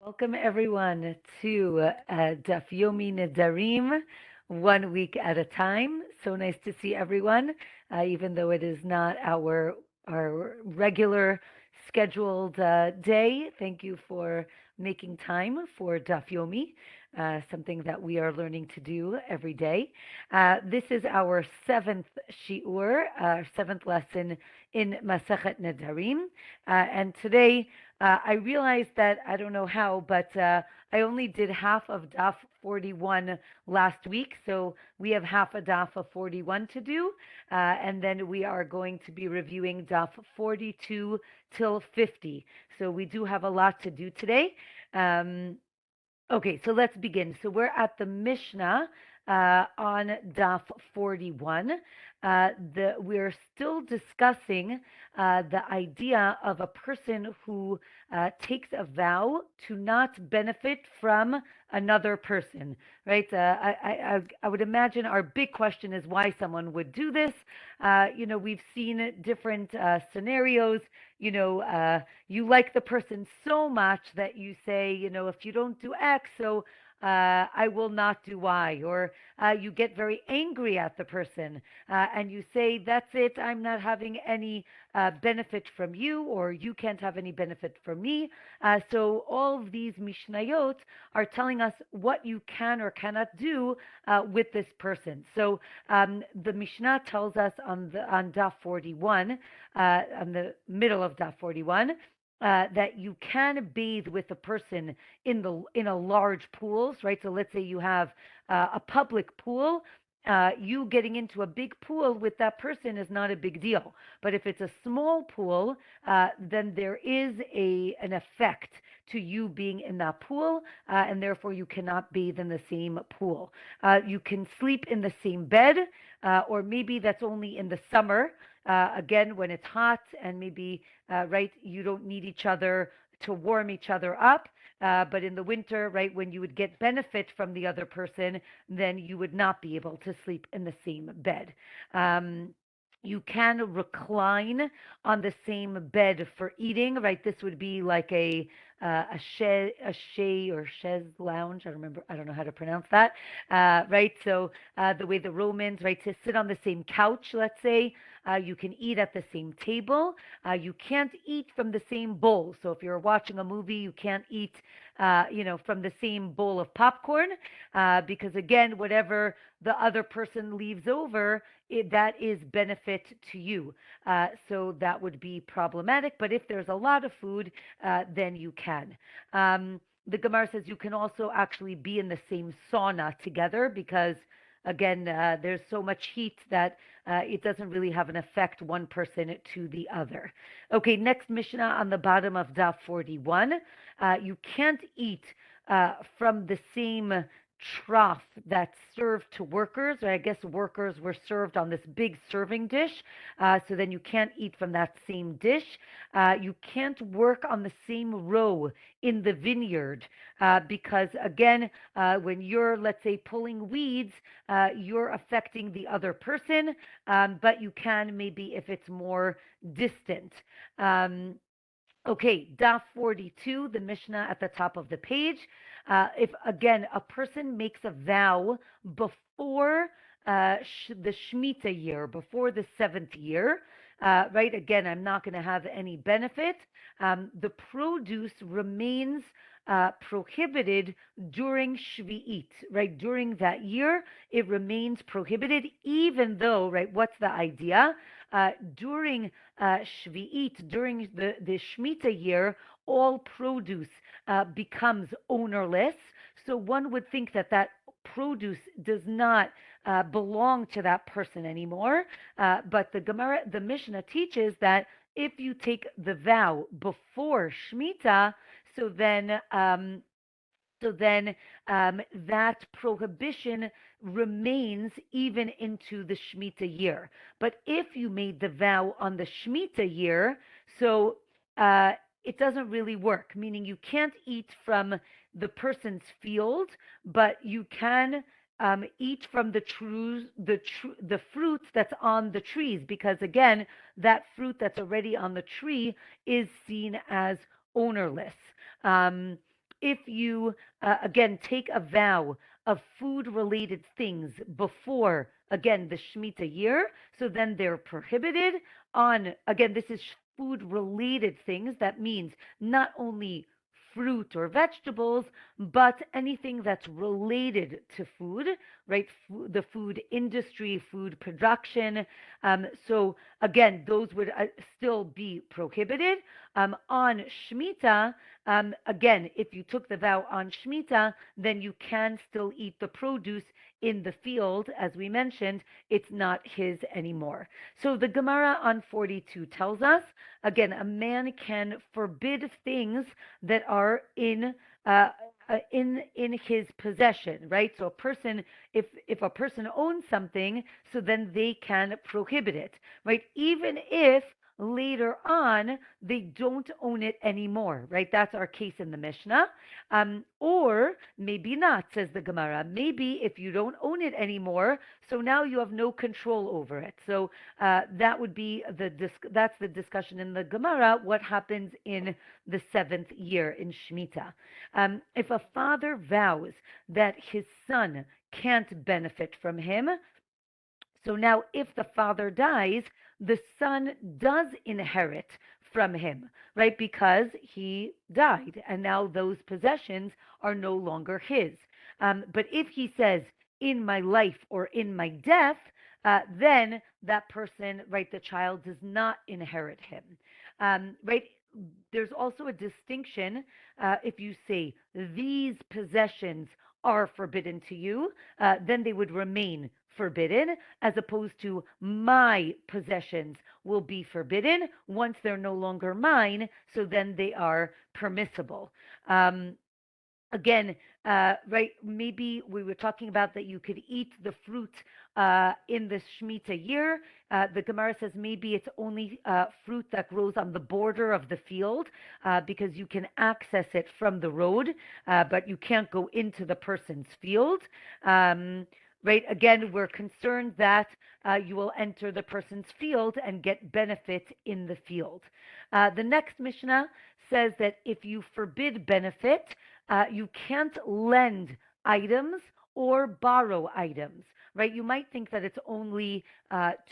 Welcome everyone to Daf Yomi Nedarim, 1 week at a time. So nice to see everyone, even though it is not our regular scheduled day. Thank you for making time for Daf Yomi, something that we are learning to do every day. This is our seventh shiur, our seventh lesson in Masechet Nedarim, and today I realized that I don't know how, but I only did half of DAF 41 last week. So we have half a DAF of 41 to do. And then we are going to be reviewing DAF 42 till 50. So we do have a lot to do today. Um, Okay, so let's begin. So we're at the Mishnah on Daf 41. We're still discussing the idea of a person who takes a vow to not benefit from another person, right? I would imagine our big question is why someone would do this. We've seen different scenarios. You like the person so much that you say, if you don't do X, so I will not do Y. Or you get very angry at the person and you say, that's it, I'm not having any benefit from you, or you can't have any benefit from me. So all of these Mishnayot are telling us what you can or cannot do with this person. So the Mishnah tells us on Daf 41, on the middle of Daf 41, that you can bathe with a person in a large pools, right? So let's say you have a public pool. You getting into a big pool with that person is not a big deal. But if it's a small pool, then there is an effect to you being in that pool, and therefore you cannot bathe in the same pool. You can sleep in the same bed, or maybe that's only in the summer. Again, when it's hot and maybe, right, you don't need each other to warm each other up. But in the winter, right, when you would get benefit from the other person, then you would not be able to sleep in the same bed. You can recline on the same bed for eating, right? This would be like a shay or chaise lounge. I don't remember. I don't know how to pronounce that. Right. So the way the Romans, right, to sit on the same couch, let's say, you can eat at the same table. You can't eat from the same bowl. So if you're watching a movie, you can't eat, from the same bowl of popcorn, because again, whatever the other person leaves over, that is benefit to you. So that would be problematic. But if there's a lot of food, then you can. The Gemara says you can also actually be in the same sauna together because, again, there's so much heat that it doesn't really have an effect one person to the other. Okay, next Mishnah on the bottom of Daf 41. You can't eat from the same trough that's served to workers, or I guess workers were served on this big serving dish. So then you can't eat from that same dish. You can't work on the same row in the vineyard because, again, when you're, let's say, pulling weeds, you're affecting the other person, but you can maybe if it's more distant. Um, Okay, Daf 42, the Mishnah at the top of the page. If again a person makes a vow before the Shemitah year, before the seventh year, right? Again, I'm not going to have any benefit. The produce remains prohibited during Shvi'it, right? During that year, it remains prohibited, even though, right? What's the idea? During Shvi'it, during the Shemitah year, all produce becomes ownerless. So one would think that that produce does not belong to that person anymore. But the Gemara, the Mishnah teaches that if you take the vow before Shemitah, so then so then that prohibition remains even into the Shemitah year. But if you made the vow on the Shemitah year, so uh, it doesn't really work, meaning you can't eat from the person's field, but you can eat from the fruit that's on the trees, because again, that fruit that's already on the tree is seen as ownerless. Um, if you, again, take a vow of food related things before, again, the Shemitah year, so then they're prohibited on, again, this is food related things. That means not only fruit or vegetables, but anything that's related to food, right? The food industry, food production. So again, those would still be prohibited. On Shemitah, again, if you took the vow on Shemitah, then you can still eat the produce in the field. As we mentioned, it's not his anymore. So the Gemara on 42 tells us, again, a man can forbid things that are uh, in his possession, right? So a person, if a person owns something, so then they can prohibit it, right? Even if later on they don't own it anymore, right? That's our case in the Mishnah. Or maybe not, says the Gemara. Maybe if you don't own it anymore, so now you have no control over it. So that would be that's the discussion in the Gemara. What happens in the seventh year in Shemitah? If a father vows that his son can't benefit from him, so now, if the father dies, the son does inherit from him, right? Because he died, and now those possessions are no longer his. But if he says, in my life or in my death, then that person, right, the child does not inherit him, right? There's also a distinction if you say these possessions are forbidden to you, then they would remain forbidden, as opposed to my possessions will be forbidden once they're no longer mine, so then they are permissible. Again, right, maybe we were talking about that you could eat the fruit in the Shemitah year. The Gemara says maybe it's only fruit that grows on the border of the field because you can access it from the road, but you can't go into the person's field. Right, again, we're concerned that you will enter the person's field and get benefit in the field. The next Mishnah says that if you forbid benefit, you can't lend items or borrow items, right? You might think that it's only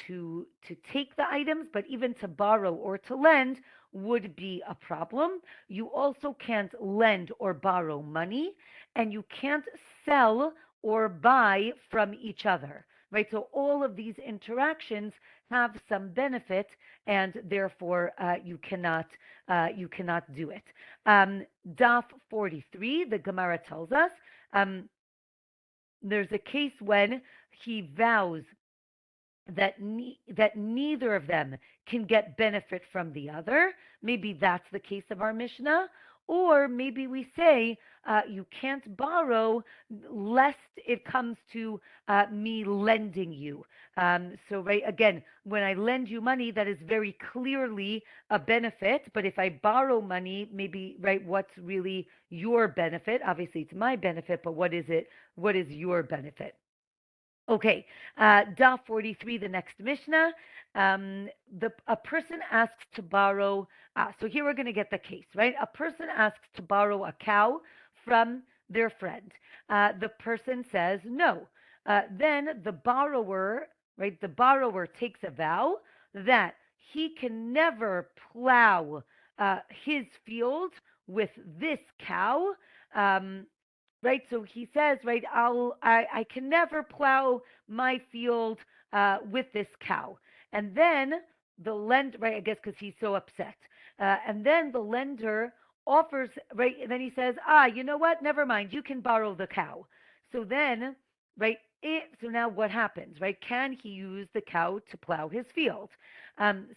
to take the items, but even to borrow or to lend would be a problem. You also can't lend or borrow money, and you can't sell or buy from each other, right? So all of these interactions have some benefit, and therefore you cannot do it. Daf 43, the Gemara tells us, there's a case when he vows that neither of them can get benefit from the other. Maybe that's the case of our Mishnah. Or maybe we say you can't borrow lest it comes to me lending you. So, right, again, when I lend you money, that is very clearly a benefit. But if I borrow money, maybe, right, what's really your benefit? Obviously, it's my benefit, but what is it? What is your benefit? Okay, Daf 43, the next Mishnah. A person asks to borrow, so here we're going to get the case, right? A person asks to borrow a cow from their friend. The person says no. Then the borrower, right, the borrower takes a vow that he can never plow his field with this cow. Um, right? So he says, right, I can never plow my field with this cow. And then the lender, right, I guess because he's so upset. And then the lender offers, right, and then he says, you know what? Never mind, you can borrow the cow. So then, right, so now what happens, right? Can he use the cow to plow his field?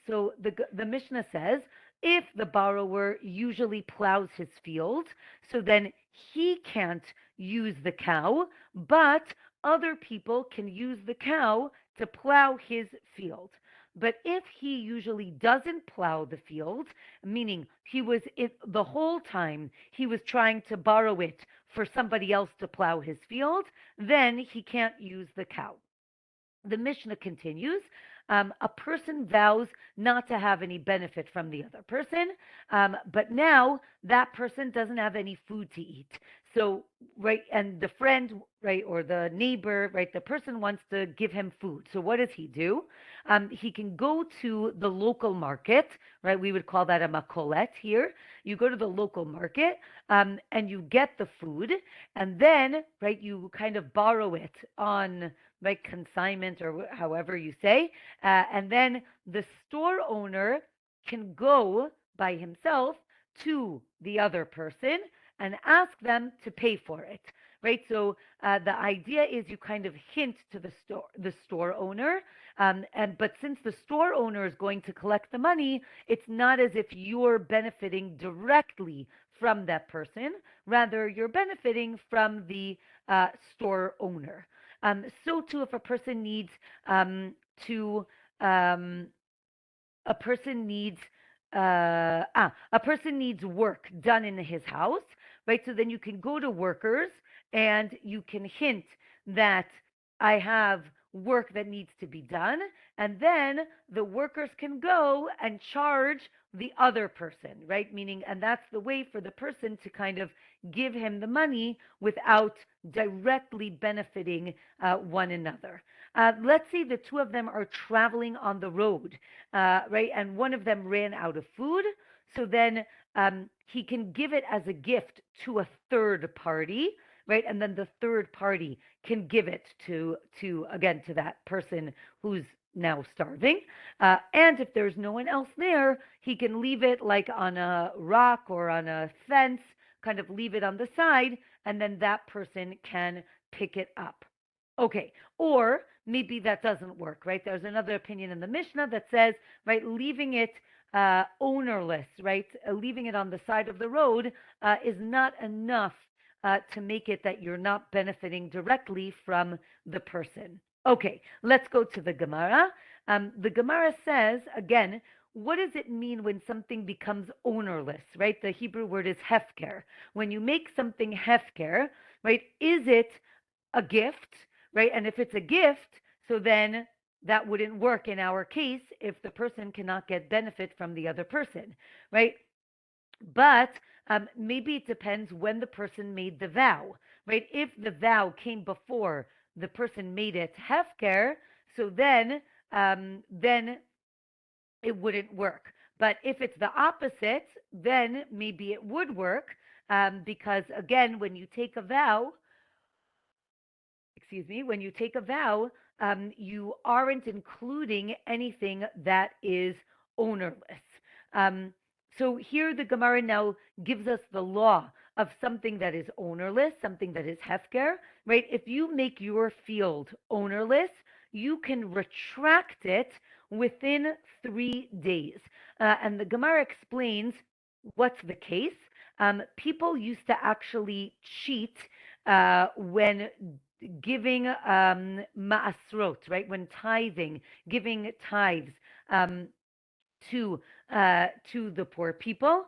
So the Mishnah says, if the borrower usually plows his field, so then he can't use the cow, but other people can use the cow to plow his field. But if he usually doesn't plow the field, meaning the whole time he was trying to borrow it for somebody else to plow his field, then he can't use the cow. The Mishnah continues. A person vows not to have any benefit from the other person, but now that person doesn't have any food to eat. So, right, and the friend, right, or the neighbor, right, the person wants to give him food. So, what does he do? He can go to the local market, right? We would call that a makolet here. You go to the local market and you get the food, and then, right, you kind of borrow it on, like, consignment or however you say, and then the store owner can go by himself to the other person and ask them to pay for it, right? So the idea is you kind of hint to the store owner, and but since the store owner is going to collect the money, it's not as if you're benefiting directly from that person. Rather, you're benefiting from the store owner. So too, if to um, a person needs a person needs work done in his house, right? So then you can go to workers and you can hint that I have work that needs to be done, and then the workers can go and charge the other person, right? Meaning, and that's the way for the person to kind of give him the money without directly benefiting one another. Let's say the two of them are traveling on the road, right? And one of them ran out of food. So then he can give it as a gift to a third party, right? And then the third party can give it to again to that person who's now starving. And if there's no one else there, he can leave it like on a rock or on a fence, kind of leave it on the side, and then that person can pick it up. Okay, or maybe that doesn't work, right? There's another opinion in the Mishnah that says, right, leaving it ownerless, right, leaving it on the side of the road is not enough to make it that you're not benefiting directly from the person. Okay, let's go to the Gemara. The Gemara says, again, what does it mean when something becomes ownerless, right? The Hebrew word is hefker. When you make something hefker, right, is it a gift, right? And if it's a gift, so then that wouldn't work in our case if the person cannot get benefit from the other person, right? But maybe it depends when the person made the vow, right? If the vow came before the person made it hefker, so then it wouldn't work. But if it's the opposite, then maybe it would work, because again, when you take a vow, excuse me, when you take a vow, you aren't including anything that is ownerless. Um, so here the Gemara now gives us the law of something that is ownerless, something that is hefker, right? If you make your field ownerless, you can retract it within 3 days. And the Gemara explains what's the case. People used to actually cheat when giving maasrot, right? When tithing, giving tithes um, to to the poor people,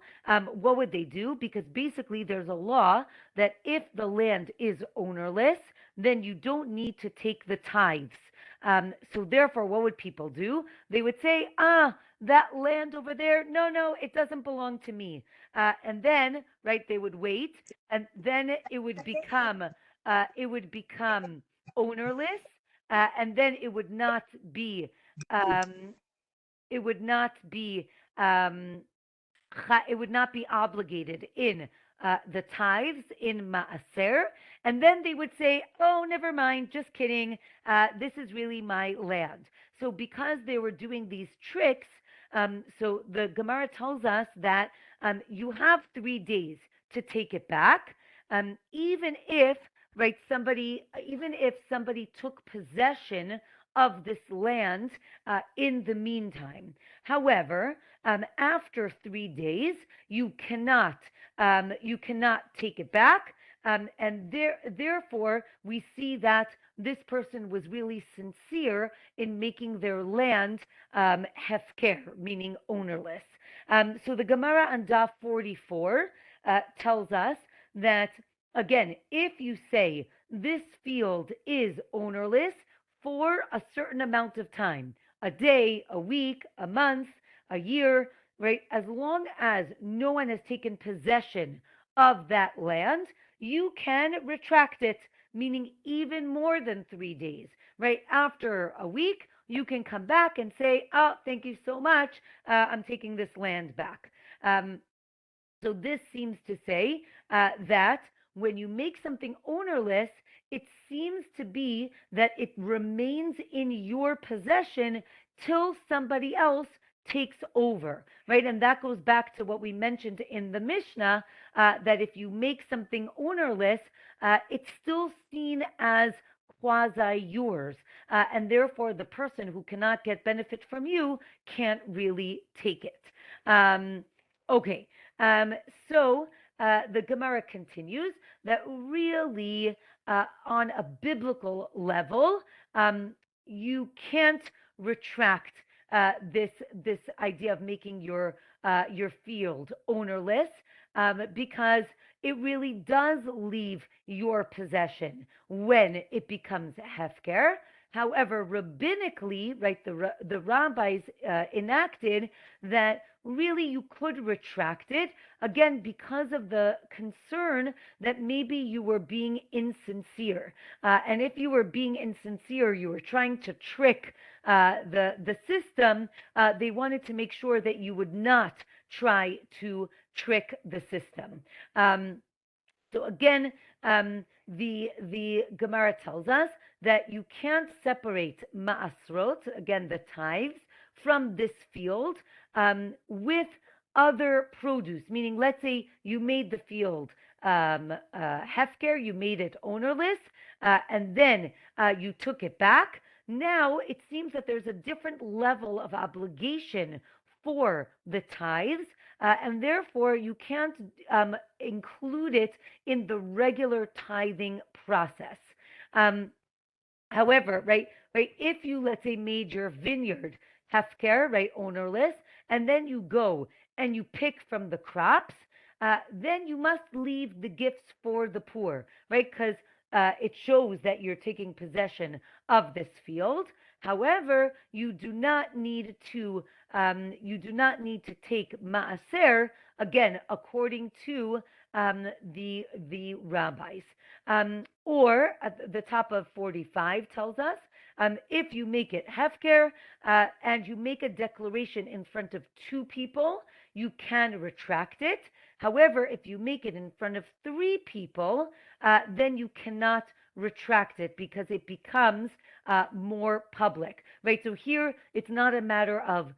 what would they do? Because basically, there's a law that if the land is ownerless, then you don't need to take the tithes. So therefore, what would people do? They would say, that land over there, no, no, it doesn't belong to me. And then, right, they would wait, and then it would become ownerless, and then um, it would not be um, it would not be obligated in the tithes in maaser, and then they would say, "Oh, never mind, just kidding. This is really my land." So because they were doing these tricks, so the Gemara tells us that you have 3 days to take it back, even if even if somebody took possession of this land in the meantime. However, after 3 days, you cannot take it back, and therefore we see that this person was really sincere in making their land hefker, meaning ownerless. So the Gemara on Daf 44 tells us that, again, if you say this field is ownerless for a certain amount of time, a day, a week, a month, a year, right, as long as no one has taken possession of that land, you can retract it, meaning even more than 3 days, right? After a week, you can come back and say, oh, thank you so much. I'm taking this land back. Um, so this seems to say that when you make something ownerless, it seems to be that it remains in your possession till somebody else takes over, right? And that goes back to what we mentioned in the Mishnah, that if you make something ownerless, it's still seen as quasi yours. And therefore, the person who cannot get benefit from you can't really take it. Um, okay, um, so the Gemara continues that really, on a biblical level, you can't retract this idea of making your field ownerless, because it really does leave your possession when it becomes hefker. However, rabbinically, right, the rabbis enacted that really you could retract it, again, because of the concern that maybe you were being insincere. And if you were being insincere, you were trying to trick the system, they wanted to make sure that you would not try to trick the system. Um, so again, the Gemara tells us that you can't separate ma'asrot, again the tithes, from this field with other produce. Meaning, let's say you made the field hefker, you made it ownerless, and then you took it back. Now it seems that there's a different level of obligation for the tithes, and therefore you can't include it in the regular tithing process. Um, However, right, if you, let's say, made your vineyard hefker, right, ownerless, and then you go and you pick from the crops, then you must leave the gifts for the poor, right? Because it shows that you're taking possession of this field. However, you do not need to take maaser, again, according to the rabbis. Or at the top of 45 tells us, if you make it hefker and you make a declaration in front of two people, you can retract it. However, if you make it in front of three people, then you cannot retract it because it becomes more public, right? So here it's not a matter of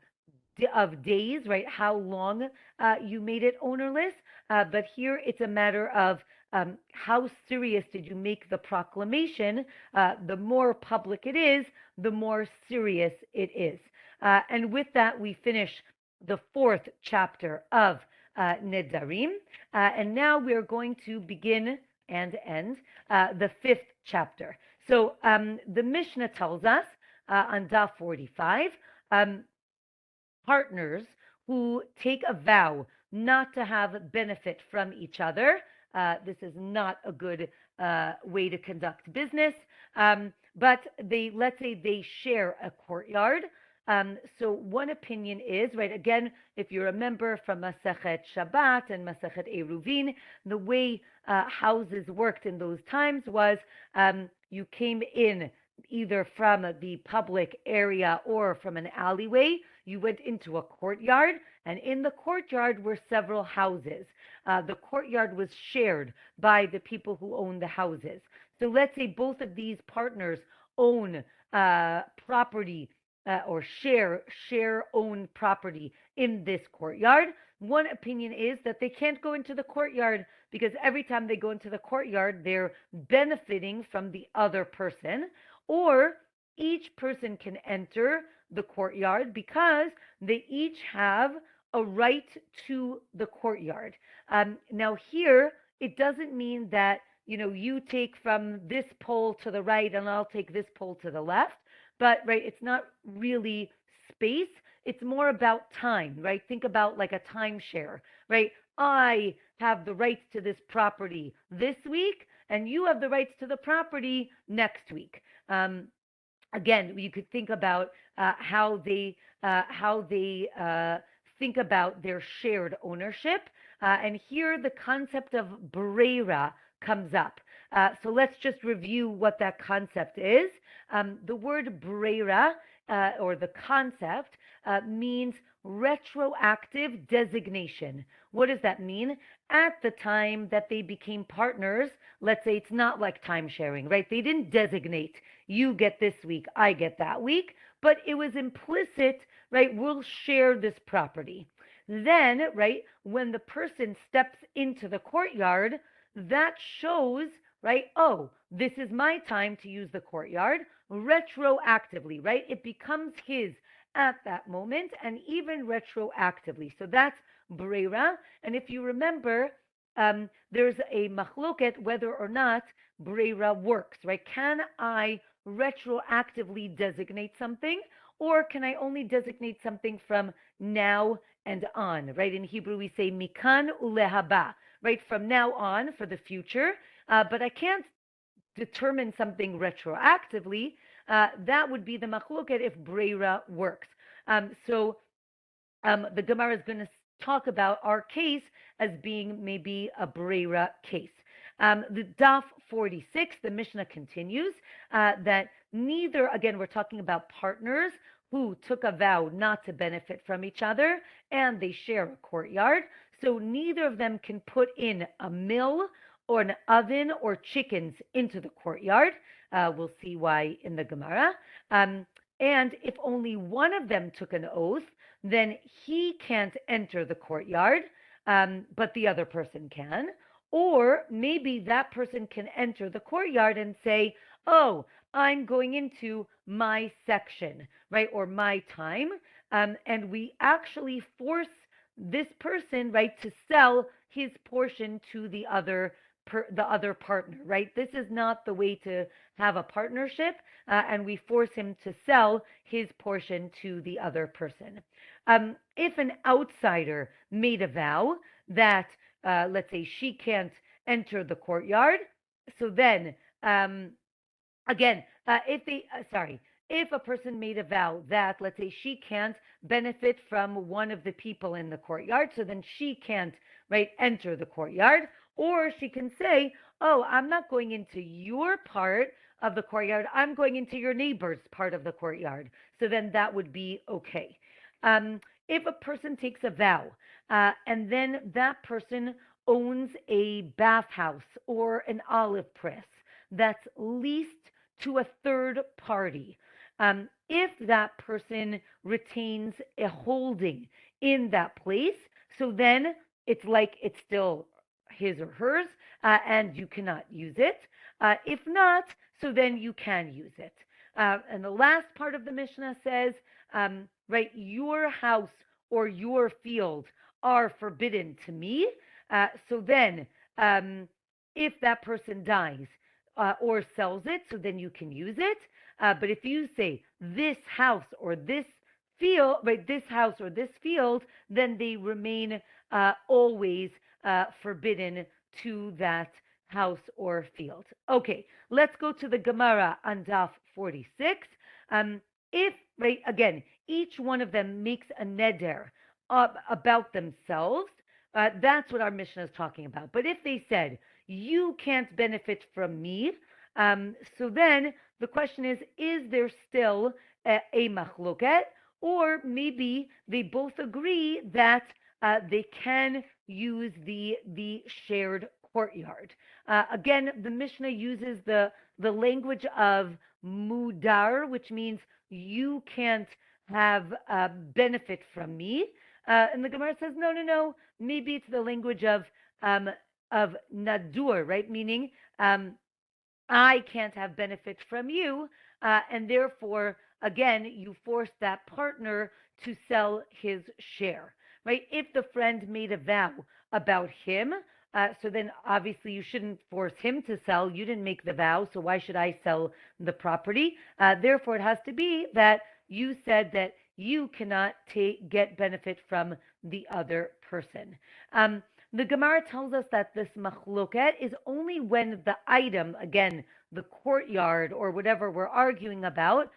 days, right? How long you made it ownerless, but here it's a matter of how serious did you make the proclamation? The more public it is, the more serious it is. And with that, we finish the fourth chapter of Nedarim. And now we're going to begin and end the fifth chapter. So the Mishnah tells us on Daf 45, partners who take a vow not to have benefit from each other. This is not a good way to conduct business. But let's say they share a courtyard. So one opinion is, right, again, if you remember from Masechet Shabbat and Masechet Eruvin, the way houses worked in those times was you came in either from the public area or from an alleyway. You went into a courtyard, and in the courtyard were several houses. The courtyard was shared by the people who own the houses. So let's say both of these partners own property or share own property in this courtyard. One opinion is that they can't go into the courtyard because every time they go into the courtyard, they're benefiting from the other person, or each person can enter the courtyard because they each have a right to the courtyard. Now, here, it doesn't mean that you take from this pole to the right and I'll take this pole to the left, but right, it's not really space. It's more about time, right? Think about like a timeshare, right? I have the rights to this property this week, and you have the rights to the property next week. Again, you could think about how they think about their shared ownership. And here the concept of breira comes up. So let's just review what that concept is. The word breira, or the concept, means retroactive designation. What does that mean? At the time that they became partners, let's say it's not like time sharing, right? They didn't designate, you get this week, I get that week, but it was implicit, right? We'll share this property. Then, right, when the person steps into the courtyard, that shows, right, oh, this is my time to use the courtyard retroactively, right? It becomes his at that moment and even retroactively. So that's breira. And if you remember, there's a machloket whether or not breira works, right? Can I retroactively designate something, or can I only designate something from now and on, right? In Hebrew, we say mikan ulehaba, right? From now on for the future, but I can't determine something retroactively. That would be the machloket if breira works. So the Gemara is going to talk about our case as being maybe a breira case. The Daf 46, the Mishnah continues that neither, again, we're talking about partners who took a vow not to benefit from each other and they share a courtyard. So neither of them can put in a mill or an oven or chickens into the courtyard. We'll see why in the Gemara. And if only one of them took an oath, then he can't enter the courtyard, but the other person can. Or maybe that person can enter the courtyard and say, oh, I'm going into my section, right, or my time. And we actually force this person, right, to sell his portion to the other partner, right? This is not the way to have a partnership, and we force him to sell his portion to the other person. If an outsider made a vow that, let's say, she can't enter the courtyard, so then, again, if a person made a vow that, let's say, she can't benefit from one of the people in the courtyard, so then she can't, right, enter the courtyard, or she can say, oh, I'm not going into your part of the courtyard, I'm going into your neighbor's part of the courtyard. So then that would be okay. If a person takes a vow and then that person owns a bathhouse or an olive press that's leased to a third party, if that person retains a holding in that place, so then it's like it's still his or hers, and you cannot use it. If not, so then you can use it. And the last part of the Mishnah says, right, your house or your field are forbidden to me. So then, if that person dies or sells it, so then you can use it. But if you say this house or this field, right, this house or this field, then they remain always forbidden to that house or field. Okay, let's go to the Gemara on Daf 46. If, right, again, each one of them makes a neder about themselves, that's what our Mishnah is talking about. But if they said, you can't benefit from me, so then the question is there still a machloket? Or maybe they both agree that they can use the shared courtyard. Again, the Mishnah uses the language of mudar, which means you can't have benefit from me. And the Gemara says, no. Maybe it's the language of nadur, right? Meaning I can't have benefit from you, and therefore, again, you force that partner to sell his share, right? If the friend made a vow about him, so then obviously you shouldn't force him to sell. You didn't make the vow, so why should I sell the property? Therefore, it has to be that you said that you cannot get benefit from the other person. The Gemara tells us that this machloket is only when the item, again, the courtyard or whatever we're arguing about,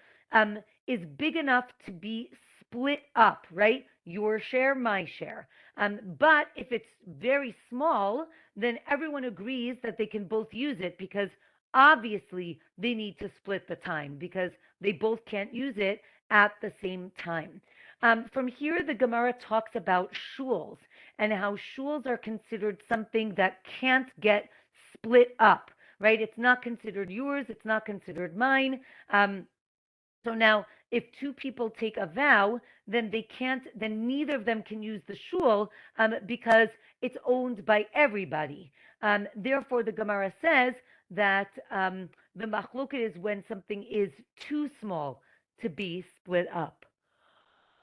is big enough to be split up, right? your share, my share. But if it's very small, then everyone agrees that they can both use it because obviously they need to split the time because they both can't use it at the same time. From here, the Gemara talks about shuls and how shuls are considered something that can't get split up, right? It's not considered yours, it's not considered mine. So now, if two people take a vow, then they can't, then neither of them can use the shul because it's owned by everybody. Therefore, the Gemara says that the machloket is when something is too small to be split up.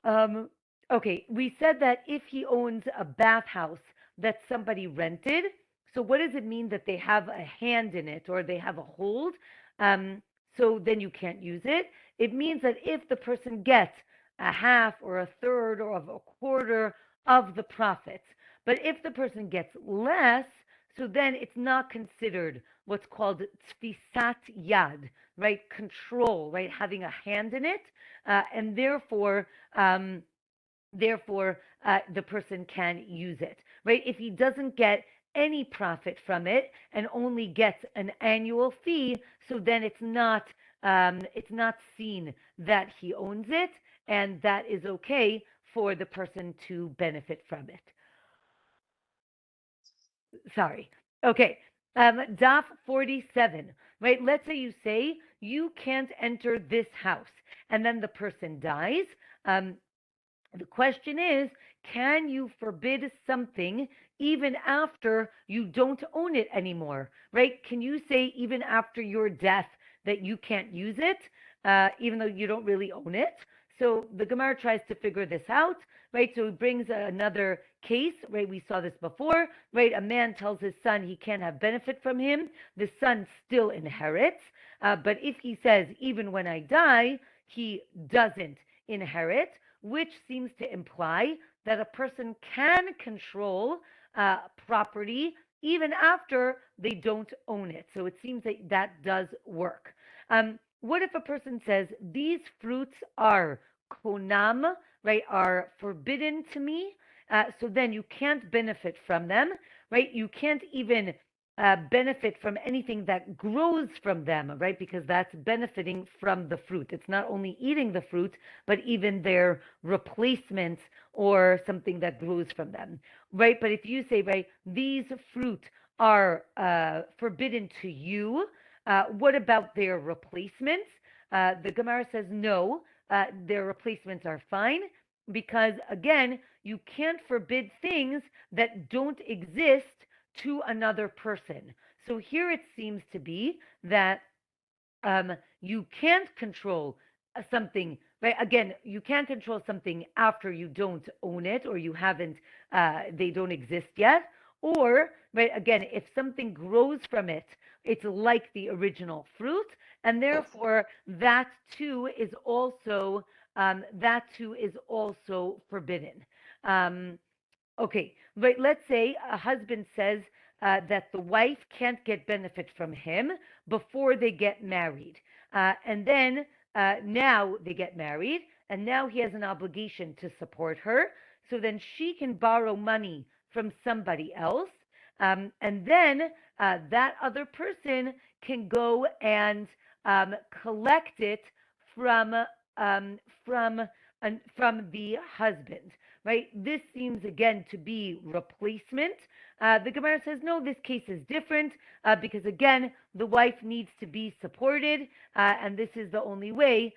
Um, okay, we said that if he owns a bathhouse that somebody rented, so what does it mean that they have a hand in it or they have a hold? Um, so then you can't use it. It means that if the person gets a half or a third or of a quarter of the profits, but if the person gets less, so then it's not considered what's called tfisat yad, right? Control, right? Having a hand in it, and um, therefore the person can use it, right? If he doesn't get any profit from it and only gets an annual fee, so then it's not seen that he owns it, and that is okay for the person to benefit from it. Sorry. Okay. Daf 47, right? Let's say you say you can't enter this house, and then the person dies. Um, the question is, can you forbid something even after you don't own it anymore, right? Can you say even after your death that you can't use it, even though you don't really own it? So the Gemara tries to figure this out, right? So it brings another case, right? We saw this before, right? A man tells his son he can't have benefit from him. The son still inherits. But if he says, even when I die, he doesn't inherit, which seems to imply that a person can control property even after they don't own it. So it seems that that does work. What if a person says, these fruits are konam, right, are forbidden to me? So then you can't benefit from them, right? You can't even benefit from anything that grows from them, right? Because that's benefiting from the fruit. It's not only eating the fruit, but even their replacements or something that grows from them, right? But if you say, right, these fruit are forbidden to you, what about their replacements? The Gemara says no, their replacements are fine because, again, you can't forbid things that don't exist to another person. So here it seems to be that you can't control something, right? Again, you can't control something after you don't own it or you haven't, they don't exist yet. Or, right, again, if something grows from it, it's like the original fruit, and therefore that too is also forbidden. Um, Okay, but let's say a husband says that the wife can't get benefit from him before they get married. And then now they get married, and now he has an obligation to support her. So then she can borrow money from somebody else. And then that other person can go and collect it from um, from from the husband, right? This seems again to be replacement. The Gemara says, no, this case is different because again, the wife needs to be supported, and this is the only way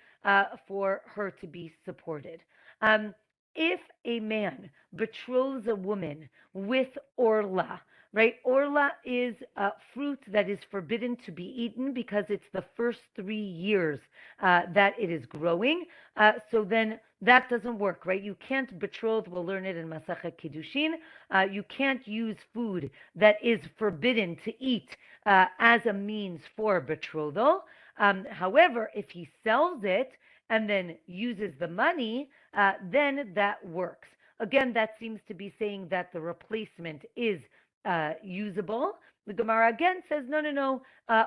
for her to be supported. Um, if a man betroths a woman with orla, right? Orla is a fruit that is forbidden to be eaten because it's the first 3 years that it is growing. So then that doesn't work, right? You can't betroth, we'll learn it in Masachet Kiddushin. You can't use food that is forbidden to eat as a means for betrothal. However, if he sells it and then uses the money, then that works. Again, that seems to be saying that the replacement is usable. The Gemara again says, no, no, no,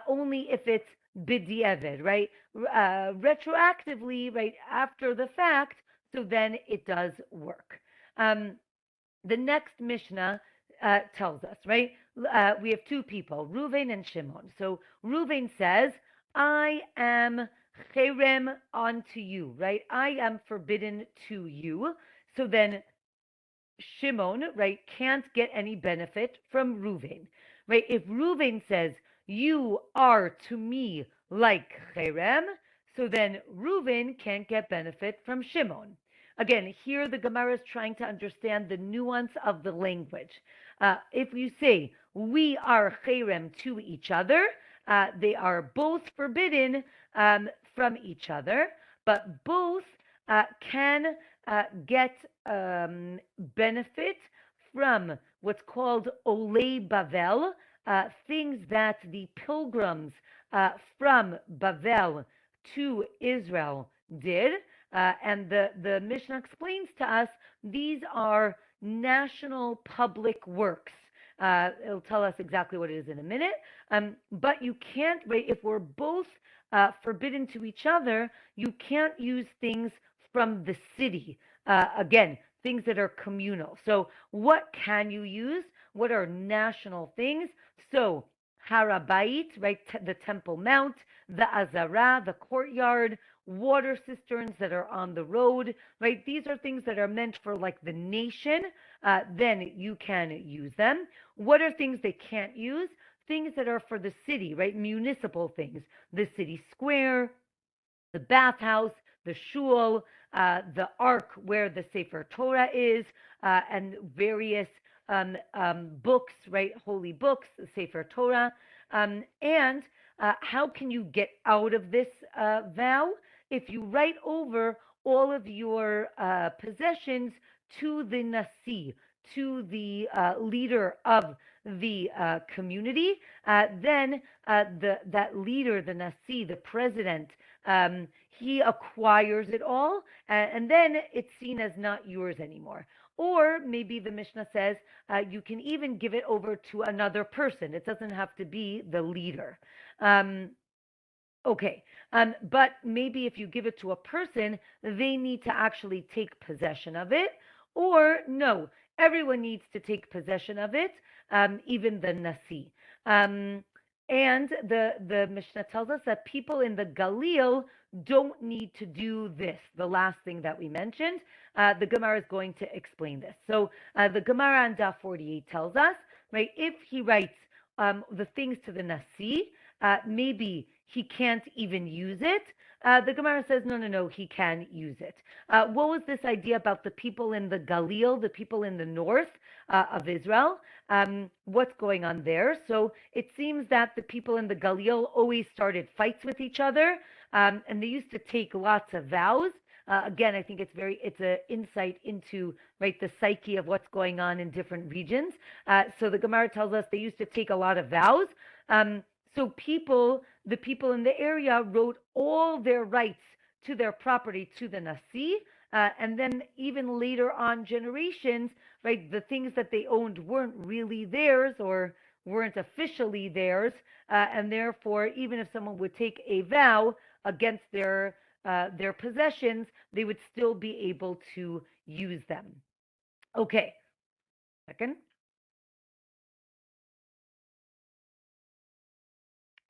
only if it's b'di'evid, right? Retroactively, right after the fact, so then it does work. The next Mishnah tells us, right? We have two people, Reuven and Shimon. So Reuven says, I am cherem unto you, right? I am forbidden to you. So then Shimon, right, can't get any benefit from Reuven, right? If Reuven says, you are to me like cherem, so then Reuven can't get benefit from Shimon. Again, here the Gemara is trying to understand the nuance of the language. If you say, we are cherem to each other, they are both forbidden from each other, but both can get benefit from what's called Olei Bavel, things that the pilgrims from Bavel to Israel did. And the Mishnah explains to us these are national public works. It'll tell us exactly what it is in a minute. But you can't, right, if we're both forbidden to each other, you can't use things from the city. Again, things that are communal. So, what can you use? What are national things? So, Harabait, right, the Temple Mount, the Azara, the courtyard, water cisterns that are on the road, right? These are things that are meant for like the nation. Then you can use them. What are things they can't use? Things that are for the city, right? Municipal things, the city square, the bathhouse, the shul, the ark where the Sefer Torah is, and various books, right? Holy books, the Sefer Torah. And how can you get out of this vow? If you write over all of your possessions to the Nasi, to the leader of the community, then that leader, the Nasi, the president, he acquires it all, and then it's seen as not yours anymore. Or maybe the Mishnah says you can even give it over to another person. It doesn't have to be the leader. Okay, but maybe if you give it to a person, they need to actually take possession of it, or no, everyone needs to take possession of it, even the Nasi. And the Mishnah tells us that people in the Galil don't need to do this, the last thing that we mentioned. The Gemara is going to explain this. So the Gemara on Daf 48 tells us, right, if he writes the things to the Nasi, maybe he can't even use it. The Gemara says, no, he can use it. What was this idea about the people in the Galil, the people in the north of Israel? What's going on there? So it seems that the people in the Galil always started fights with each other, and they used to take lots of vows. Again, I think it's an insight into, right, the psyche of what's going on in different regions. So the Gemara tells us they used to take a lot of vows. So the people in the area wrote all their rights to their property to the Nasi, and then even later on generations, right, the things that they owned weren't really theirs or weren't officially theirs, and therefore, even if someone would take a vow against their possessions, they would still be able to use them. Okay, second.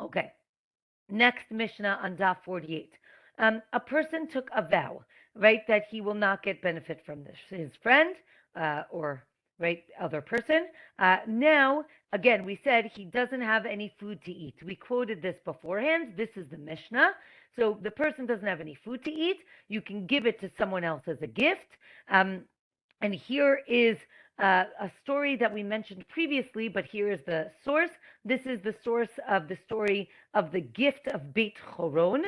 Okay. Next Mishnah on Daf 48. A person took a vow, right, that he will not get benefit from this, his friend or right other person. Now, again, we said he doesn't have any food to eat. We quoted this beforehand. This is the Mishnah. So the person doesn't have any food to eat. You can give it to someone else as a gift. And here is a story that we mentioned previously, but here is the source. This is the source of the story of the gift of Beit Choron.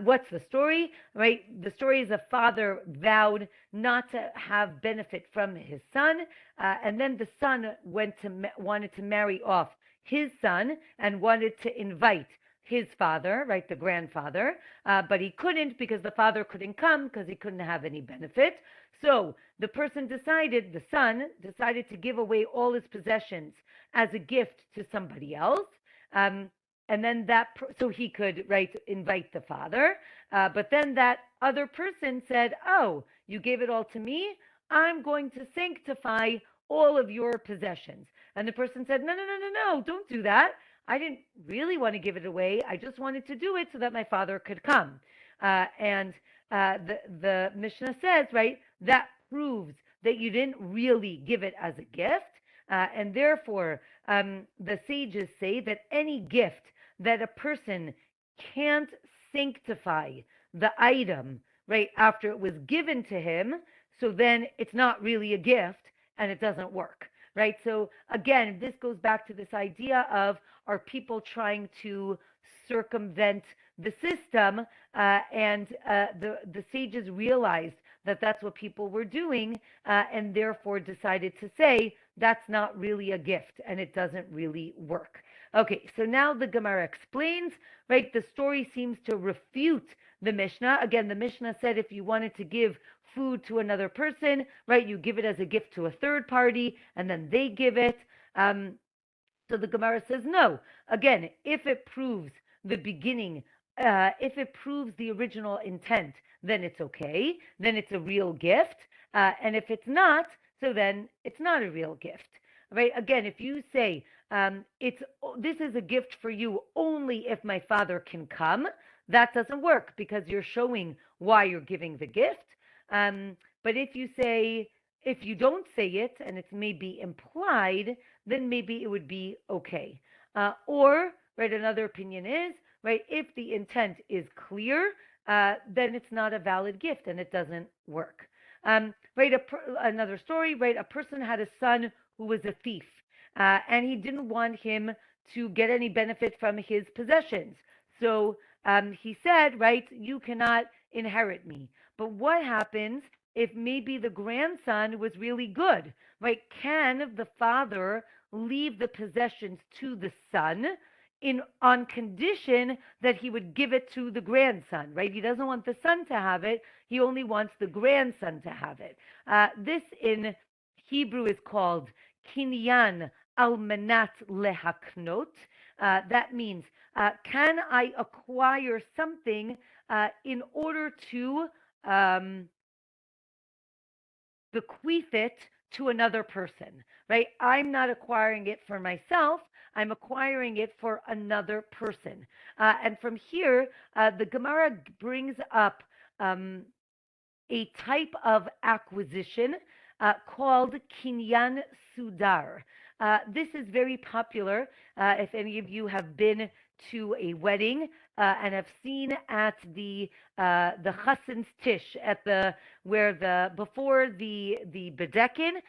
What's the story? Right? The story is a father vowed not to have benefit from his son, and then the son wanted to marry off his son and wanted to invite his father, right, the grandfather, but he couldn't because the father couldn't come because he couldn't have any benefit. So the son decided to give away all his possessions as a gift to somebody else. And then so he could, right, invite the father. But then that other person said, oh, you gave it all to me? I'm going to sanctify all of your possessions. And the person said, no, no, no, no, no, don't do that. I didn't really want to give it away. I just wanted to do it so that my father could come. And the Mishnah says, right, that proves that you didn't really give it as a gift. And therefore, the sages say that any gift that a person can't sanctify the item, right, after it was given to him, so then it's not really a gift and it doesn't work, right? So again, this goes back to this idea of, are people trying to circumvent the system? And the sages realized that that's what people were doing, and therefore decided to say that's not really a gift and it doesn't really work. Okay, so now the Gemara explains, right? The story seems to refute the Mishnah. Again, the Mishnah said if you wanted to give food to another person, right, you give it as a gift to a third party and then they give it. So the Gemara says no. Again, if it proves the beginning, if it proves the original intent, then it's okay. Then it's a real gift. And if it's not, so then it's not a real gift. Right? Again, if you say it's this is a gift for you only if my father can come, that doesn't work because you're showing why you're giving the gift. But if you don't say it and it's maybe implied, then maybe it would be okay. Or, right, another opinion is, right, if the intent is clear, then it's not a valid gift and it doesn't work. Right, another story, right, a person had a son who was a thief, and he didn't want him to get any benefit from his possessions. So he said, right, you cannot inherit me. But what happens if maybe the grandson was really good, right? Can the father leave the possessions to the son in on condition that he would give it to the grandson, right? He doesn't want the son to have it. He only wants the grandson to have it. This in Hebrew is called kinyan almanat lehaknot. That means, can I acquire something in order to bequeath it to another person, right? I'm not acquiring it for myself. I'm acquiring it for another person. And from here, the Gemara brings up a type of acquisition called kinyan sudar. This is very popular. If any of you have been to a wedding and have seen at the chassan's tish at the where the before the bedekin,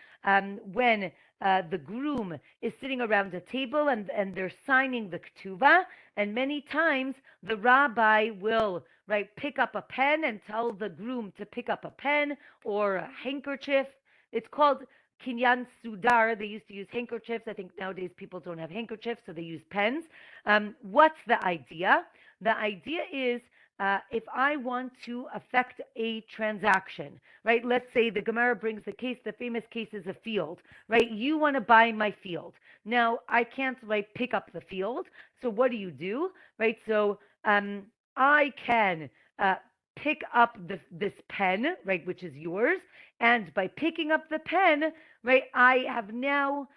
when the groom is sitting around a table and they're signing the ketubah, and many times the rabbi will, right, pick up a pen and tell the groom to pick up a pen or a handkerchief. It's called kinyan sudar. They used to use handkerchiefs. I think nowadays people don't have handkerchiefs, so they use pens. What's the idea? The idea is, if I want to affect a transaction, right? Let's say the Gemara brings the famous case is a field, right? You want to buy my field. Now, I can't, right, pick up the field. So what do? Right? So I can pick up this pen, right, which is yours. And by picking up the pen, right, I have now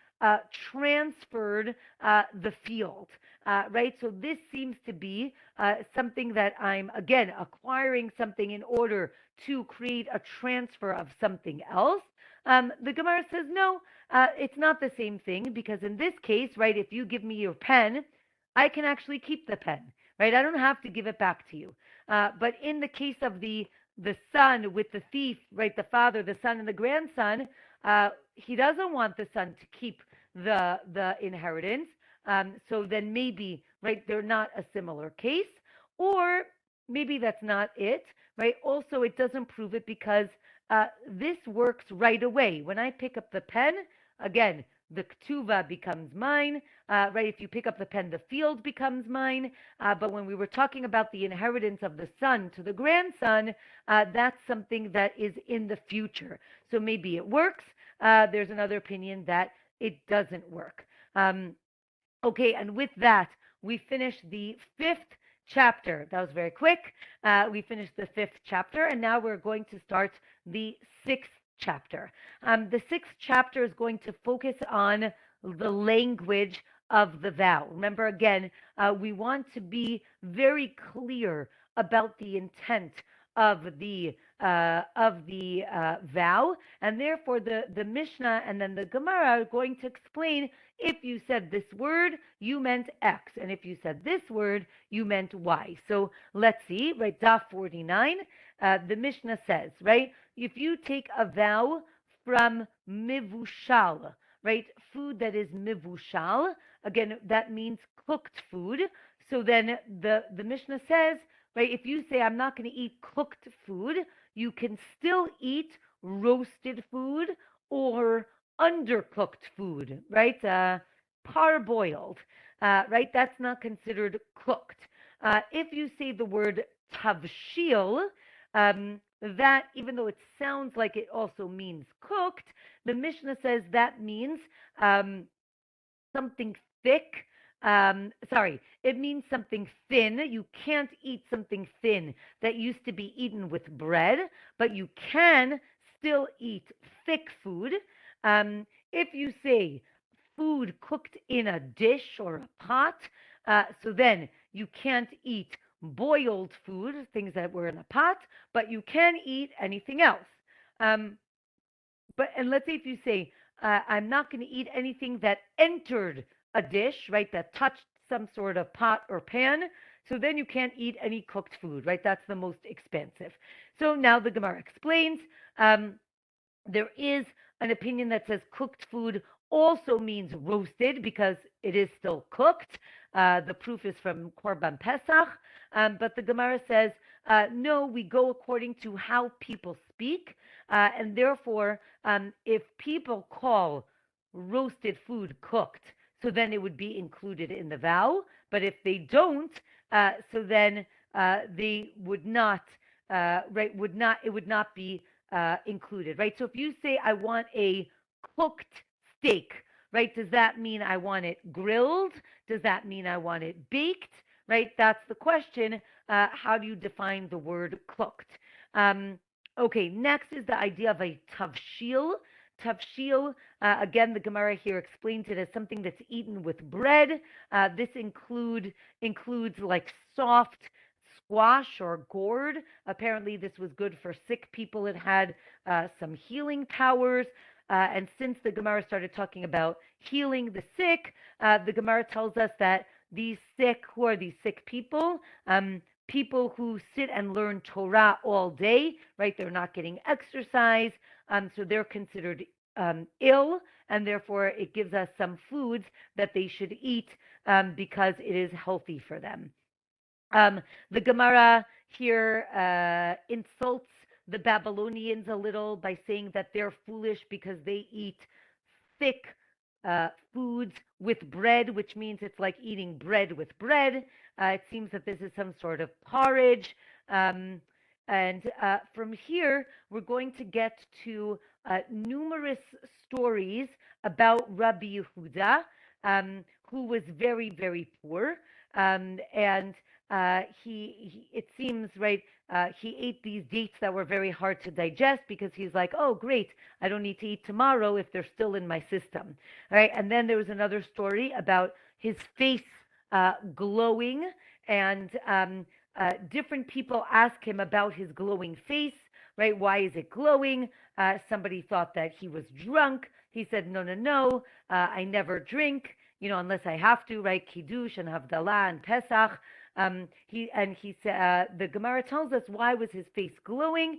transferred the field, right? So this seems to be something that I'm, again, acquiring something in order to create a transfer of something else. The Gemara says, no, it's not the same thing because in this case, right, if you give me your pen, I can actually keep the pen, right? I don't have to give it back to you. But in the case of the son with the thief, right, the father, the son, and the grandson, he doesn't want the son to keep the inheritance. So then maybe, right, they're not a similar case, or maybe that's not it, right? Also, it doesn't prove it because this works right away. When I pick up the pen, again, the ktuva becomes mine, right? If you pick up the pen, the field becomes mine. But when we were talking about the inheritance of the son to the grandson, that's something that is in the future. So maybe it works. There's another opinion that it doesn't work. Okay, and with that, we finish the fifth chapter. That was very quick. We finished the fifth chapter, and now we're going to start the sixth chapter. The sixth chapter is going to focus on the language of the vow. Remember, again, we want to be very clear about the intent of the vow, and therefore the Mishnah and then the Gemara are going to explain if you said this word, you meant X, and if you said this word, you meant Y. So let's see, right? Daf 49. The Mishnah says, right? If you take a vow from mivushal, right? Food that is mivushal, again, that means cooked food. So then the Mishnah says, right, if you say, I'm not going to eat cooked food, you can still eat roasted food or undercooked food, right? Parboiled, right? That's not considered cooked. If you say the word tavshil, that even though it sounds like it also means cooked, the Mishnah says that means um, something thick. Sorry, it means something thin. You can't eat something thin that used to be eaten with bread, but you can still eat thick food. If you say food cooked in a dish or a pot, so then you can't eat boiled food, things that were in a pot, but you can eat anything else. Um, and let's say if you say, I'm not going to eat anything that entered a dish, right, that touched some sort of pot or pan, so then you can't eat any cooked food, right? That's the most expensive. So now the Gemara explains. Um, there is an opinion that says cooked food also means roasted because it is still cooked. The proof is from Korban Pesach. But the Gemara says, no, we go according to how people speak. And therefore, if people call roasted food cooked, so then it would be included in the vow. But if they don't, so then they would not, right, it would not be included, right? So if you say, I want a cooked steak, right, does that mean I want it grilled? Does that mean I want it baked? Right? That's the question. How do you define the word cooked? Okay, next is the idea of a tavshil. Tavshil, again, the Gemara here explains it as something that's eaten with bread. This includes like soft squash or gourd. Apparently, this was good for sick people. It had some healing powers. And since the Gemara started talking about healing the sick, the Gemara tells us that who are these sick people? People who sit and learn Torah all day, right? They're not getting exercise, so they're considered ill, and therefore it gives us some foods that they should eat because it is healthy for them. Um, the Gemara here insults the Babylonians a little by saying that they're foolish because they eat thick foods with bread, which means it's like eating bread with bread. It seems that this is some sort of porridge. And from here, we're going to get to numerous stories about Rabbi Yehuda, who was very, very poor. And it seems, right, he ate these dates that were very hard to digest because he's like, oh, great, I don't need to eat tomorrow if they're still in my system. All right. And then there was another story about his face glowing, and different people ask him about his glowing face, right? Why is it glowing? Somebody thought that he was drunk. He said, no, no, no, I never drink, unless I have to, right? Kiddush and Havdalah and Pesach. He said, the Gemara tells us why was his face glowing?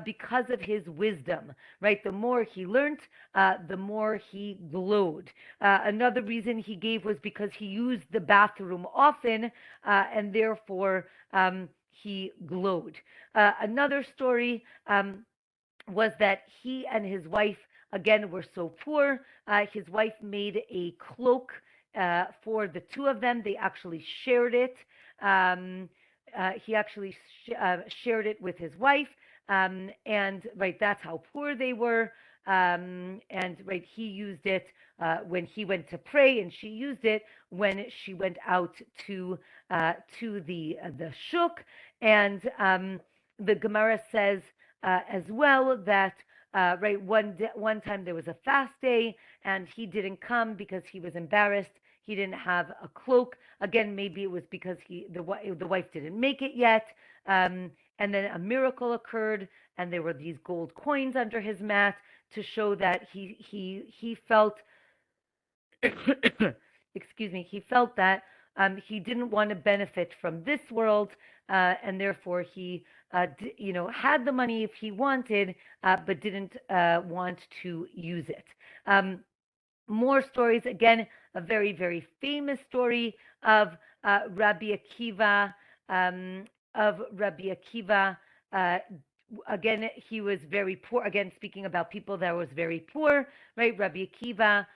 Because of his wisdom, right? The more he learned, the more he glowed. Another reason he gave was because he used the bathroom often, and therefore he glowed. Another story was that he and his wife, again, were so poor. His wife made a cloak for the two of them. They actually shared it. He actually shared it with his wife. And right, that's how poor they were. And right, he used it when he went to pray, and she used it when she went out to the shuk. And the Gemara says as well that right? One time there was a fast day, and he didn't come because he was embarrassed. He didn't have a cloak. Again, maybe it was because the wife didn't make it yet. Um, and then a miracle occurred, and there were these gold coins under his mat to show that he felt excuse me, he felt that he didn't want to benefit from this world, and therefore he, had the money if he wanted, but didn't want to use it. Um, More stories. Again, a very, very famous story of Rabbi Akiva. Um, of Rabbi Akiva. Uh, Again, he was very poor. Again, speaking about people that was very poor, right? Rabbi Akiva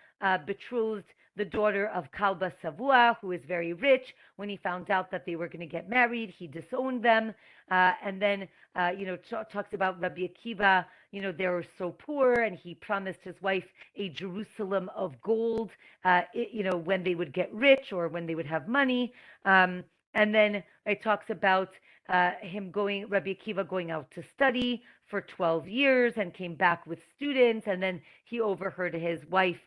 betrothed the daughter of Kalba Savua, who is very rich. When he found out that they were going to get married, he disowned them. And then, talks about Rabbi Akiva. They were so poor, and he promised his wife a Jerusalem of gold, when they would get rich or when they would have money. And then it talks about Rabbi Akiva going out to study for 12 years and came back with students. And then he overheard his wife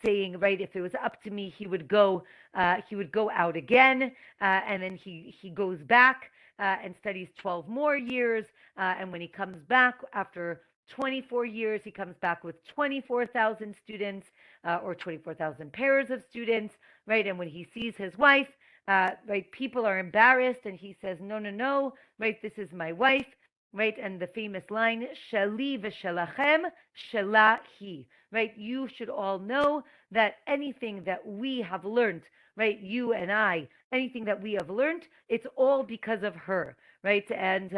saying, right, if it was up to me, he would go out again. And then he goes back and studies 12 more years. And when he comes back after 24 years, he comes back with 24,000 students, or 24,000 pairs of students, right? And when he sees his wife, right, people are embarrassed, and he says, no, no, no, right, this is my wife, right? And the famous line, Shali v'shelachem, shelahi, right? You should all know that anything that we have learned, right, you and I, anything that we have learned, it's all because of her, right? And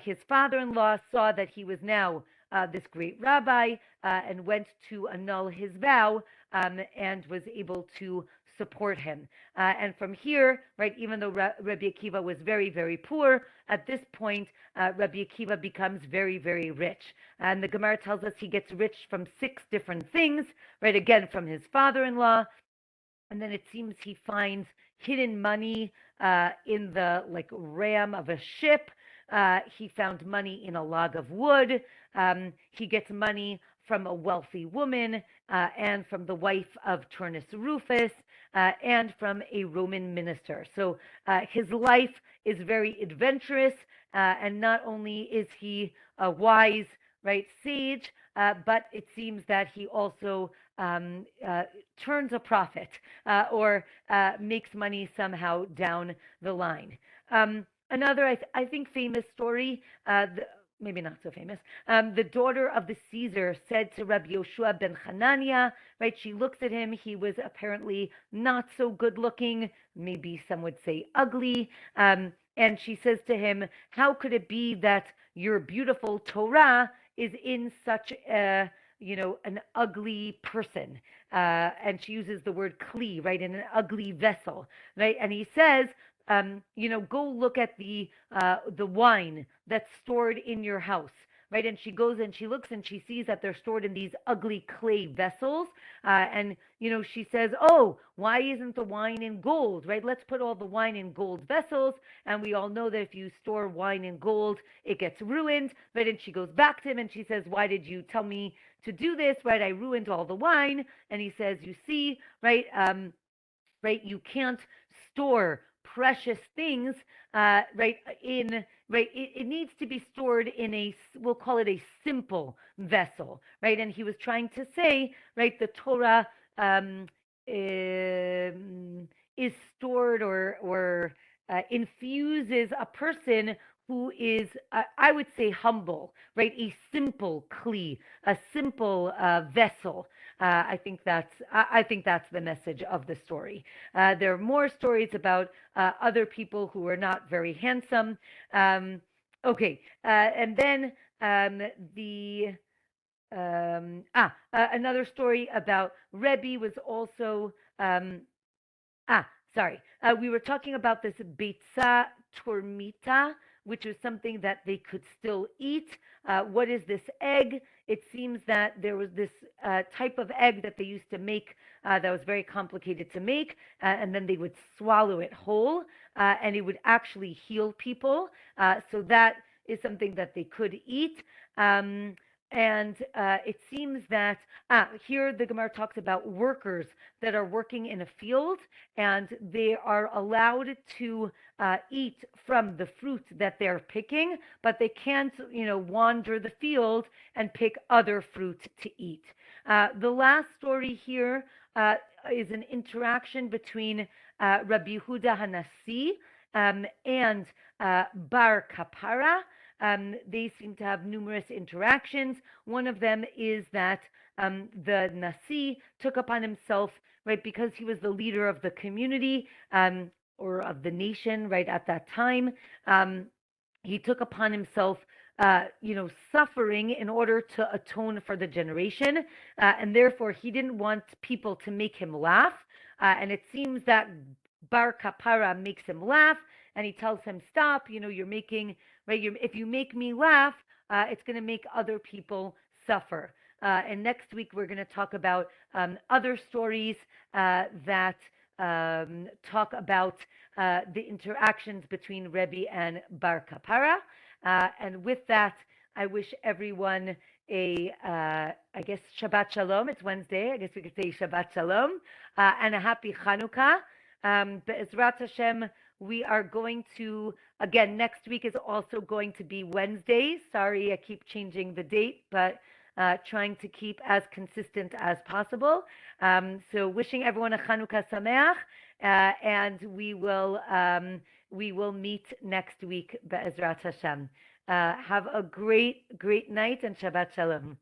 his father-in-law saw that he was now this great rabbi, and went to annul his vow, and was able to support him. And from here, right, even though Rabbi Akiva was very, very poor, at this point, Rabbi Akiva becomes very, very rich. And the Gemara tells us he gets rich from 6 different things, right? Again, from his father-in-law, and then it seems he finds hidden money in the ram of a ship. He found money in a log of wood. He gets money from a wealthy woman, and from the wife of Turnus Rufus, and from a Roman minister. So his life is very adventurous, and not only is he a wise, right, sage, but it seems that he also turns a profit, or makes money somehow down the line. Another, I think, famous story, maybe not so famous. The daughter of the Caesar said to Rabbi Yoshua ben Hanania, right? She looks at him. He was apparently not so good looking, maybe some would say ugly. And she says to him, how could it be that your beautiful Torah is in such an ugly person? And she uses the word kli, right, in an ugly vessel, right? And he says, go look at the wine that's stored in your house, right? And she goes and she looks and she sees that they're stored in these ugly clay vessels. And she says, oh, why isn't the wine in gold, right? Let's put all the wine in gold vessels. And we all know that if you store wine in gold, it gets ruined, right? And she goes back to him and she says, why did you tell me to do this, right? I ruined all the wine. And he says, you see, right? Right, you can't store precious things, right, it needs to be stored in we'll call it a simple vessel, right? And he was trying to say, right, the Torah is stored, or infuses a person who is, I would say, humble, right? A simple kli, a simple vessel. I think that's the message of the story. There are more stories about other people who are not very handsome. Okay, and then another story about Rebbe was also Ah, sorry. We were talking about this Beitza tormita, which is something that they could still eat. What is this egg? It seems that there was this type of egg that they used to make that was very complicated to make, and then they would swallow it whole, and it would actually heal people. So that is something that they could eat. And it seems that here the Gemara talks about workers that are working in a field, and they are allowed to eat from the fruit that they're picking, but they can't, wander the field and pick other fruit to eat. The last story here is an interaction between Rabbi Yehuda Hanasi and Bar Kapara. They seem to have numerous interactions. One of them is that the Nasi took upon himself, right, because he was the leader of the community or of the nation, right, at that time. Um, he took upon himself suffering in order to atone for the generation, and therefore he didn't want people to make him laugh. And it seems that Bar Kapara makes him laugh, and he tells him, "Stop! You're making right. If you make me laugh, it's going to make other people suffer." And next week we're going to talk about other stories that talk about the interactions between Rebbe and Bar Kapara. And with that, I wish everyone I guess, Shabbat Shalom. It's Wednesday. I guess we could say Shabbat Shalom and a happy Chanukah. Be'ezrat Hashem, we are going to, again, next week is also going to be Wednesday. Sorry, I keep changing the date, but trying to keep as consistent as possible. So wishing everyone a Chanukah Sameach, and we will meet next week, Be'ezrat Hashem. Have a great, great night and Shabbat Shalom.